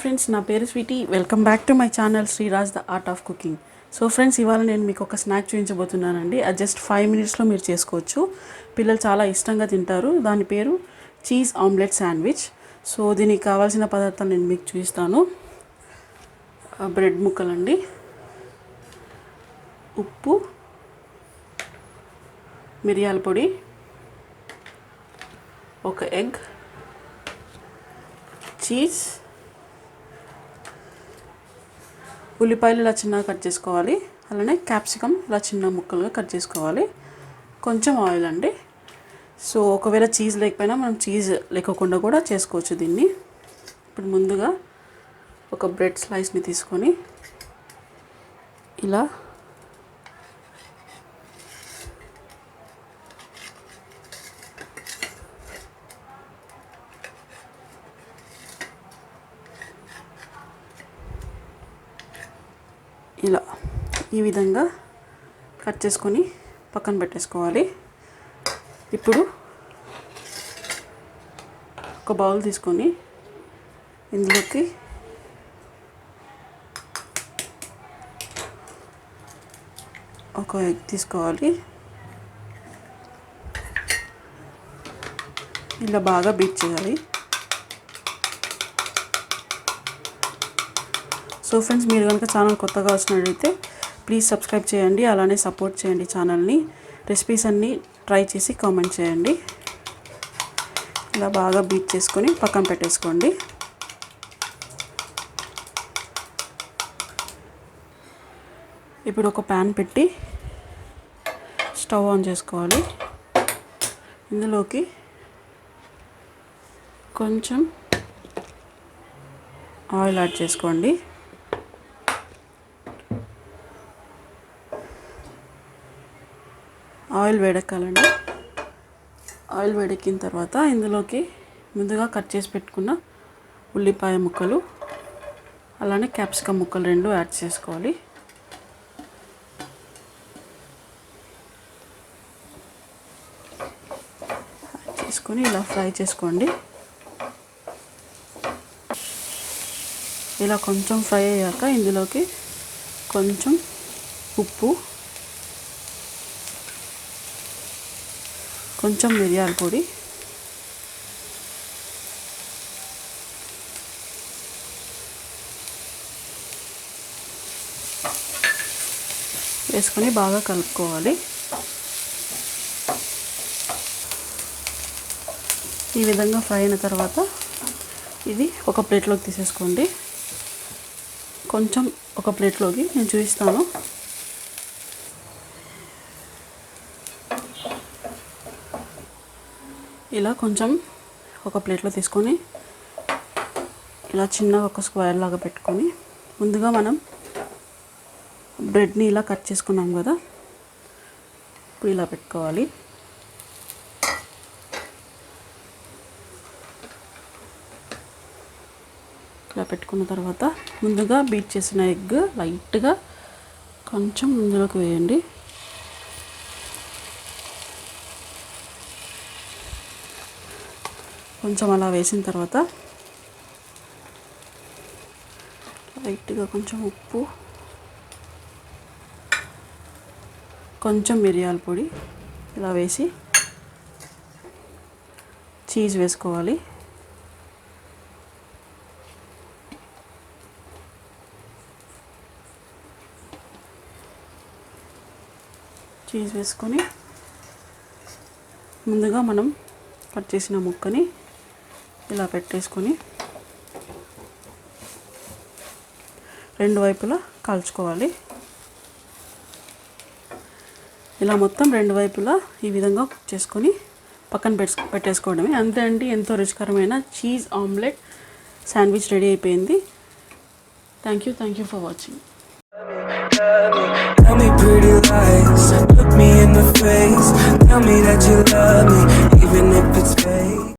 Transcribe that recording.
Friends, నా పేరు స్వీటీ. Welcome back to my channel Sriraj the art of cooking. So friends, ఇవాళ నేను మీకు ఒక స్నాక్ చూపించబోతున్నానండి. అది జస్ట్ 5 మినిట్స్లో మీరు చేసుకోవచ్చు. పిల్లలు చాలా ఇష్టంగా తింటారు. దాని పేరు చీజ్ ఆమ్లెట్ శాండ్విచ్. సో దీనికి కావాల్సిన పదార్థాలు నేను మీకు చూపిస్తాను. బ్రెడ్ ముక్కలండి, ఉప్పు, మిరియాల పొడి, ఒక ఎగ్, చీజ్, ఉల్లిపాయలు ఇలా చిన్నగా కట్ చేసుకోవాలి. అలానే క్యాప్సికమ్ ఇలా చిన్న ముక్కలుగా కట్ చేసుకోవాలి. కొంచెం ఆయిల్ అండి. సో ఒకవేళ చీజ్ లేకపోయినా మనం చీజ్ లేకుండా కూడా చేసుకోవచ్చు దీన్ని. ఇప్పుడు ముందుగా ఒక బ్రెడ్ స్లైస్ని తీసుకొని ఇలా ఈ విధంగా కట్ చేసుకొని పక్కన పెట్టేసుకోవాలి. ఇప్పుడు ఒక బౌల్ తీసుకొని ఇందులోకి ఒక ఎగ్ తీసుకోవాలి. ఇలా బాగా బీట్ చేయాలి. సో ఫ్రెండ్స్, మీరు కనుక ఛానల్ కొత్తగా వచ్చినట్లయితే ప్లీజ్ సబ్స్క్రైబ్ చేయండి. అలానే సపోర్ట్ చేయండి ఛానల్ని. రెసిపీస్ అన్నీ ట్రై చేసి కామెంట్ చేయండి. ఇలా బాగా బీట్ చేసుకొని పక్కన పెట్టేసుకోండి. ఇప్పుడు ఒక ప్యాన్ పెట్టి స్టవ్ ఆన్ చేసుకోవాలి. ఇందులోకి కొంచెం ఆయిల్ యాడ్ చేసుకోండి. ఆయిల్ వేడెక్కాలండి. ఆయిల్ వేడెక్కిన తర్వాత ఇందులోకి ముందుగా కట్ చేసి పెట్టుకున్న ఉల్లిపాయ ముక్కలు, అలానే క్యాప్సికమ్ ముక్కలు 2 యాడ్ చేసుకోవాలి. యాడ్ చేసుకొని ఇలా ఫ్రై చేసుకోండి. ఇలా కొంచెం ఫ్రై అయ్యాక ఇందులోకి కొంచెం ఉప్పు, కొంచెం మిరియాల పొడి, వేసుకొని బాగా కలుపుకోవాలి. ఈ విధంగా ఫ్రై అయిన తర్వాత ఇది ఒక ప్లేట్లోకి తీసేసుకోండి. కొంచెం ఒక ప్లేట్లోకి నేను చూపిస్తాను. ఇలా కొంచెం ఒక ప్లేట్లో తీసుకొని ఇలా చిన్నగా ఒక స్క్వేర్ లాగా పెట్టుకొని ముందుగా మనం బ్రెడ్ని ఇలా కట్ చేసుకున్నాం కదా, ఇప్పుడు ఇలా పెట్టుకోవాలి. ఇలా పెట్టుకున్న తర్వాత ముందుగా బీట్ చేసిన ఎగ్ లైట్గా కొంచెం ఇందులోకి వేయండి. కొంచెం అలా వేసిన తర్వాత లైట్గా కొంచెం ఉప్పు, కొంచెం మిరియాల పొడి ఇలా వేసి చీజ్ వేసుకోవాలి. చీజ్ వేసుకొని ముందుగా మనం కట్ చేసిన ముక్కని ఇలా పెట్టేసుకొని 2 వైపులా కాల్చుకోవాలి. ఇలా మొత్తం 2 వైపులా ఈ విధంగా కుక్ చేసుకొని పక్కన పెట్టేసుకోవడమే. అంతే అండి, ఎంతో రుచికరమైన చీజ్ ఆమ్లెట్ శాండ్విచ్ రెడీ అయిపోయింది. Thank you for watching. Tell me pretty lies, look me in the face, tell me that you love me, even if it's fake.